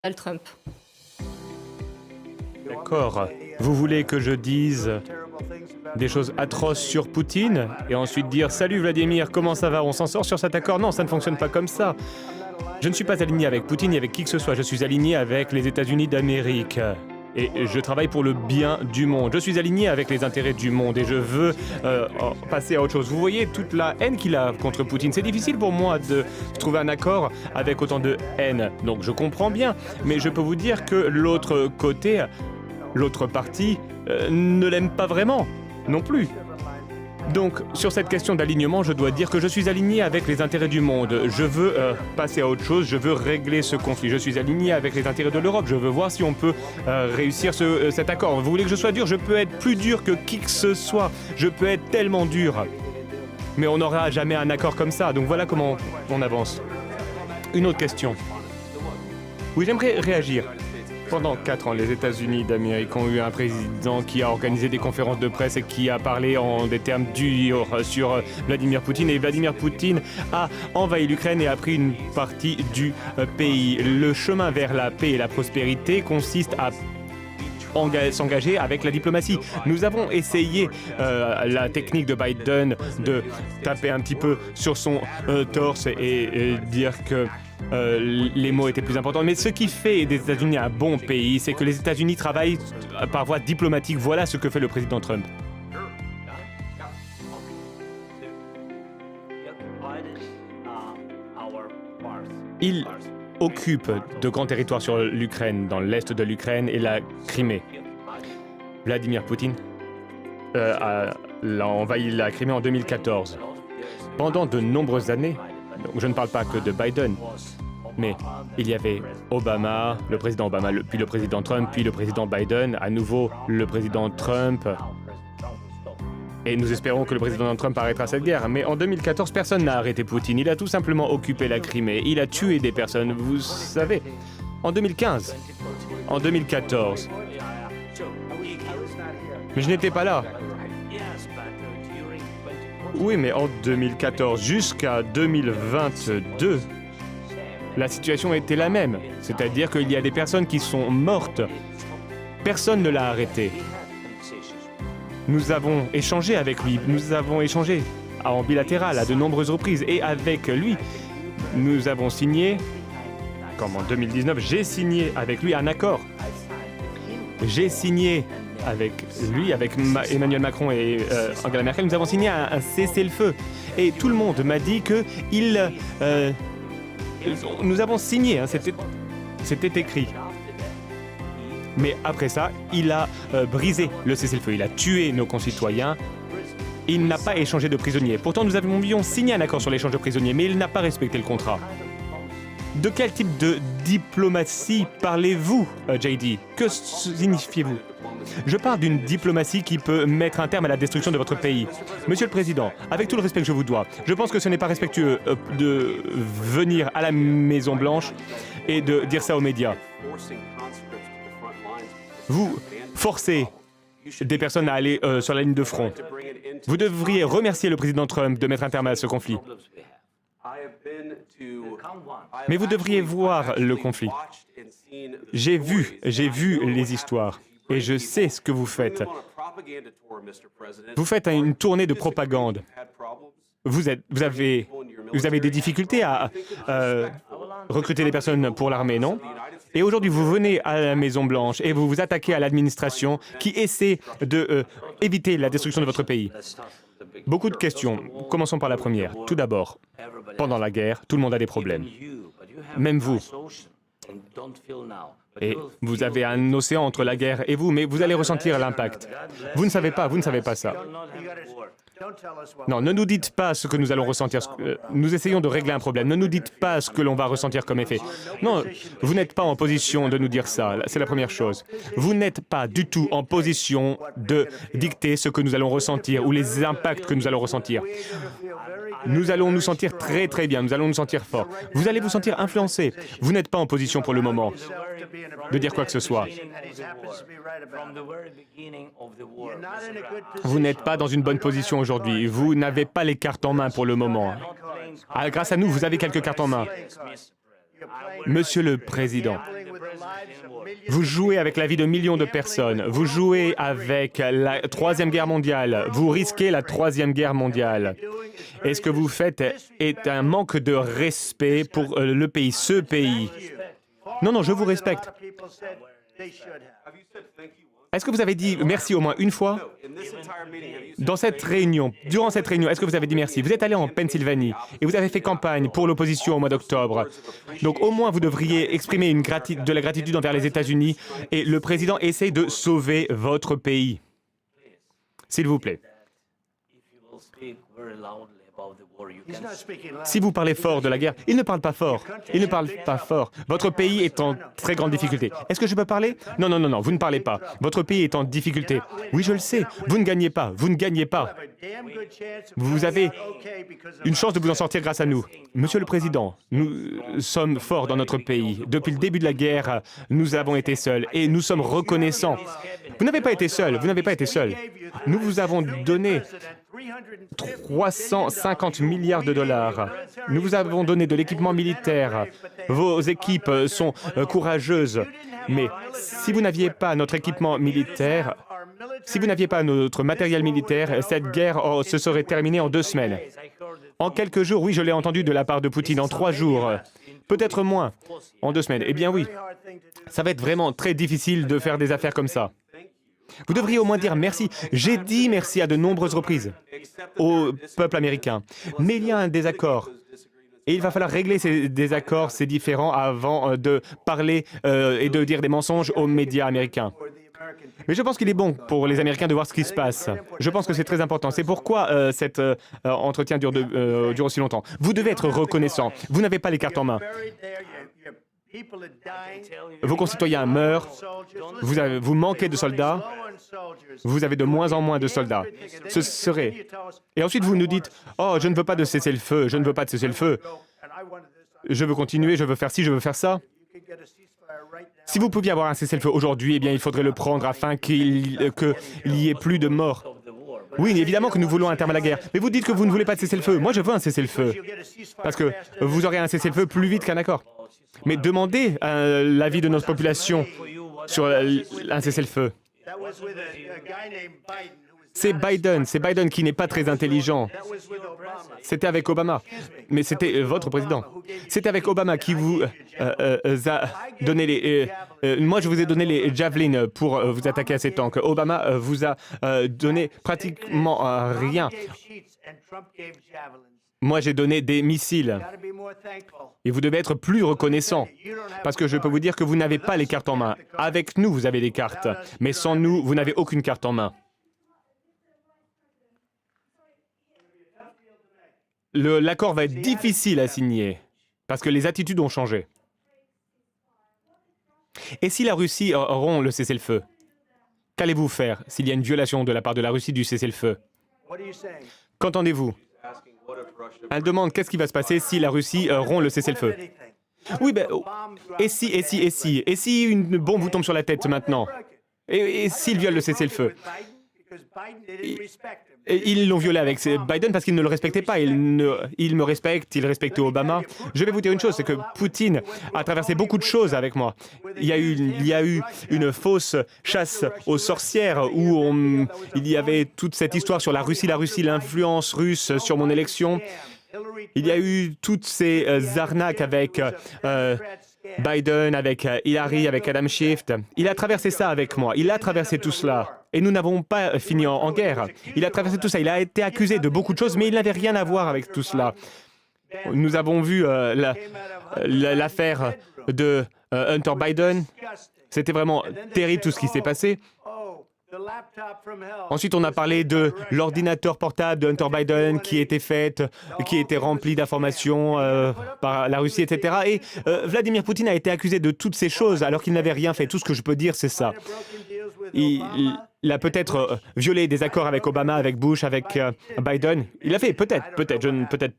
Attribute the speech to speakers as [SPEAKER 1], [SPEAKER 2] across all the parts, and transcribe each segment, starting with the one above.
[SPEAKER 1] Donald Trump.
[SPEAKER 2] D'accord. Vous voulez que je dise des choses atroces sur Poutine et ensuite dire « Salut Vladimir, comment ça va? On s'en sort sur cet accord ?» Non, ça ne fonctionne pas comme ça. Je ne suis pas aligné avec Poutine ni avec qui que ce soit. Je suis aligné avec les États-Unis d'Amérique. Et je travaille pour le bien du monde. Je suis aligné avec les intérêts du monde et je veux passer à autre chose. Vous voyez toute la haine qu'il a contre Poutine. C'est difficile pour moi de trouver un accord avec autant de haine. Donc je comprends bien, mais je peux vous dire que l'autre côté, l'autre partie, ne l'aime pas vraiment non plus. Donc, sur cette question d'alignement, je dois dire que je suis aligné avec les intérêts du monde. Je veux passer à autre chose, je veux régler ce conflit. Je suis aligné avec les intérêts de l'Europe. Je veux voir si on peut réussir cet accord. Vous voulez que je sois dur? Je peux être plus dur que qui que ce soit. Je peux être tellement dur. Mais on n'aura jamais un accord comme ça. Donc voilà comment on avance. Une autre question. Oui, j'aimerais réagir. Pendant 4 ans, les États-Unis d'Amérique ont eu un président qui a organisé des conférences de presse et qui a parlé en des termes durs sur Vladimir Poutine. Et Vladimir Poutine a envahi l'Ukraine et a pris une partie du pays. Le chemin vers la paix et la prospérité consiste à s'engager avec la diplomatie. Nous avons essayé la technique de Biden de taper un petit peu sur son torse et dire que les mots étaient plus importants. Mais ce qui fait des États-Unis un bon pays, c'est que les États-Unis travaillent par voie diplomatique. Voilà ce que fait le président Trump. Il occupe de grands territoires sur l'Ukraine, dans l'est de l'Ukraine et la Crimée. Vladimir Poutine a envahi la Crimée en 2014. Pendant de nombreuses années, donc je ne parle pas que de Biden, mais il y avait Obama, le président Obama, puis le président Trump, puis le président Biden, à nouveau le président Trump. Et nous espérons que le président Trump arrêtera cette guerre. Mais en 2014, personne n'a arrêté Poutine. Il a tout simplement occupé la Crimée. Il a tué des personnes, vous savez. En 2015, en 2014. Mais je n'étais pas là. Oui, mais en 2014 jusqu'à 2022, la situation était la même. C'est-à-dire qu'il y a des personnes qui sont mortes. Personne ne l'a arrêté. Nous avons échangé avec lui. Nous avons échangé en bilatéral à de nombreuses reprises. Et avec lui, nous avons signé, comme en 2019, j'ai signé avec lui un accord. J'ai signé avec lui, avec Emmanuel Macron et Angela Merkel, nous avons signé un cessez-le-feu. Et tout le monde m'a dit que nous avons signé, hein, c'était écrit. Mais après ça, il a brisé le cessez-le-feu, il a tué nos concitoyens. Il n'a pas échangé de prisonniers. Pourtant, nous avions signé un accord sur l'échange de prisonniers, mais il n'a pas respecté le contrat. De quel type de diplomatie parlez-vous, JD? Que signifiez-vous? Je parle d'une diplomatie qui peut mettre un terme à la destruction de votre pays. Monsieur le Président, avec tout le respect que je vous dois, je pense que ce n'est pas respectueux de venir à la Maison-Blanche et de dire ça aux médias. Vous forcez des personnes à aller sur la ligne de front. Vous devriez remercier le président Trump de mettre un terme à ce conflit. Mais vous devriez voir le conflit. J'ai vu les histoires. Et je sais ce que vous faites. Vous faites une tournée de propagande. Vous avez des difficultés à recruter des personnes pour l'armée, non? Et aujourd'hui, vous venez à la Maison-Blanche et vous vous attaquez à l'administration qui essaie d'éviter la destruction de votre pays. Beaucoup de questions. Commençons par la première. Tout d'abord, pendant la guerre, tout le monde a des problèmes. Même vous. Et vous avez un océan entre la guerre et vous, mais vous allez ressentir l'impact. Vous ne savez pas ça. Non, ne nous dites pas ce que nous allons ressentir. Nous essayons de régler un problème. Ne nous dites pas ce que l'on va ressentir comme effet. Non, vous n'êtes pas en position de nous dire ça. C'est la première chose. Vous n'êtes pas du tout en position de dicter ce que nous allons ressentir ou les impacts que nous allons ressentir. Nous allons nous sentir très très bien. Nous allons nous sentir forts. Vous allez vous sentir influencé. Vous n'êtes pas en position pour le moment de dire quoi que ce soit. Vous n'êtes pas dans une bonne position aujourd'hui. Vous n'avez pas les cartes en main pour le moment. Ah, grâce à nous, vous avez quelques cartes en main. Monsieur le Président, vous jouez avec la vie de millions de personnes, vous jouez avec la Troisième Guerre mondiale, vous risquez la Troisième Guerre mondiale. Et ce que vous faites est un manque de respect pour le pays, ce pays. Non, non, je vous respecte. Est-ce que vous avez dit merci au moins une fois? Dans cette réunion, durant cette réunion, est-ce que vous avez dit merci? Vous êtes allé en Pennsylvanie et vous avez fait campagne pour l'opposition au mois d'octobre. Donc au moins vous devriez exprimer de la gratitude envers les États-Unis et le président essaye de sauver votre pays. S'il vous plaît. Si vous parlez fort de la guerre, il ne parle pas fort. Il ne parle pas fort. Votre pays est en très grande difficulté. Est-ce que je peux parler? Non, non, non, non, vous ne parlez pas. Votre pays est en difficulté. Oui, je le sais. Vous ne gagnez pas. Vous ne gagnez pas. Vous avez une chance de vous en sortir grâce à nous. Monsieur le Président, nous sommes forts dans notre pays. Depuis le début de la guerre, nous avons été seuls et nous sommes reconnaissants. Vous n'avez pas été seul. Vous n'avez pas été seul. Nous vous avons donné 350 milliards de dollars. Nous vous avons donné de l'équipement militaire. Vos équipes sont courageuses. Mais si vous n'aviez pas notre équipement militaire, si vous n'aviez pas notre matériel militaire, cette guerre se serait terminée en 2 semaines. En quelques jours, oui, je l'ai entendu de la part de Poutine, en 3 jours. Peut-être moins, en 2 semaines. Eh bien oui, ça va être vraiment très difficile de faire des affaires comme ça. Vous devriez au moins dire merci. J'ai dit merci à de nombreuses reprises au peuple américain. Mais il y a un désaccord. Et il va falloir régler ces désaccords, ces différends, avant de parler et de dire des mensonges aux médias américains. Mais je pense qu'il est bon pour les Américains de voir ce qui se passe. Je pense que c'est très important. C'est pourquoi cet entretien dure aussi longtemps. Vous devez être reconnaissant. Vous n'avez pas les cartes en main. Vos concitoyens meurent, vous manquez de soldats, vous avez de moins en moins de soldats. Ce serait... Et ensuite vous nous dites, « Oh, je ne veux pas de cessez-le-feu, je ne veux pas de cessez-le-feu. Je veux continuer, je veux faire ci, je veux faire ça. » Si vous pouviez avoir un cessez-le-feu aujourd'hui, eh bien il faudrait le prendre afin qu'il y ait plus de morts. Oui, évidemment que nous voulons un terme à la guerre. Mais vous dites que vous ne voulez pas de cessez-le-feu. Moi, je veux un cessez-le-feu. Parce que vous aurez un cessez-le-feu plus vite qu'un accord. Mais demandez l'avis de notre population sur un cessez-le-feu. C'est Biden qui n'est pas très intelligent. C'était avec Obama, mais c'était votre président. C'était avec Obama qui vous a donné les... moi, je vous ai donné les Javelin pour vous attaquer à ces tanks. Obama vous a donné pratiquement rien. Moi, j'ai donné des missiles. Et vous devez être plus reconnaissant, parce que je peux vous dire que vous n'avez pas les cartes en main. Avec nous, vous avez des cartes, mais sans nous, vous n'avez aucune carte en main. L'accord va être difficile à signer, parce que les attitudes ont changé. Et si la Russie rompt le cessez-le-feu, qu'allez-vous faire s'il y a une violation de la part de la Russie du cessez-le-feu? Qu'entendez-vous? Elle demande qu'est-ce qui va se passer si la Russie rompt le cessez-le-feu. Oui, ben, et si une bombe vous tombe sur la tête maintenant? Et s'il viole le cessez-le-feu? Ils l'ont violé avec Biden parce qu'il ne le respectait pas. Il me respecte, il respectait Obama. Je vais vous dire une chose, c'est que Poutine a traversé beaucoup de choses avec moi. Il y a eu une fausse chasse aux sorcières où il y avait toute cette histoire sur la Russie, l'influence russe sur mon élection. Il y a eu toutes ces arnaques avec Biden, avec Hillary, avec Adam Schiff. Il a traversé ça avec moi. Il a traversé tout cela. Et nous n'avons pas fini en guerre. Il a traversé tout ça. Il a été accusé de beaucoup de choses, mais il n'avait rien à voir avec tout cela. Nous avons vu l'affaire de Hunter Biden. C'était vraiment terrible tout ce qui s'est passé. Ensuite, on a parlé de l'ordinateur portable de Hunter Biden qui était rempli d'informations par la Russie, etc. Et Vladimir Poutine a été accusé de toutes ces choses alors qu'il n'avait rien fait. Tout ce que je peux dire, c'est ça. Il a peut-être violé des accords avec Obama, avec Bush, avec Biden. Il a fait, peut-être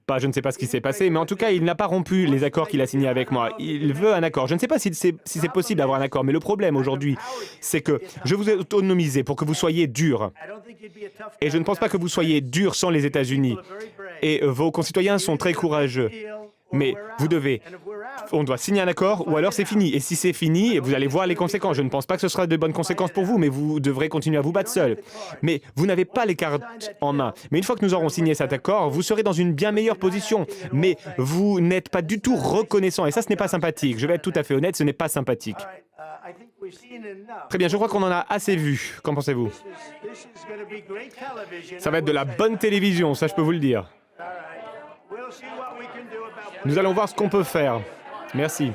[SPEAKER 2] pas, je ne sais pas ce qui s'est passé, mais en tout cas, il n'a pas rompu les accords qu'il a signés avec moi. Il veut un accord. Je ne sais pas si c'est possible d'avoir un accord, mais le problème aujourd'hui, c'est que je vous ai autonomisé pour que vous soyez dur. Et je ne pense pas que vous soyez dur sans les États-Unis. Et vos concitoyens sont très courageux. Mais on doit signer un accord ou alors c'est fini. Et si c'est fini, vous allez voir les conséquences. Je ne pense pas que ce sera de bonnes conséquences pour vous, mais vous devrez continuer à vous battre seul. Mais vous n'avez pas les cartes en main. Mais une fois que nous aurons signé cet accord, vous serez dans une bien meilleure position. Mais vous n'êtes pas du tout reconnaissant. Et ça, ce n'est pas sympathique. Je vais être tout à fait honnête, ce n'est pas sympathique. Très bien, je crois qu'on en a assez vu. Qu'en pensez-vous? Ça va être de la bonne télévision, ça je peux vous le dire. Nous allons voir ce qu'on peut faire. Merci.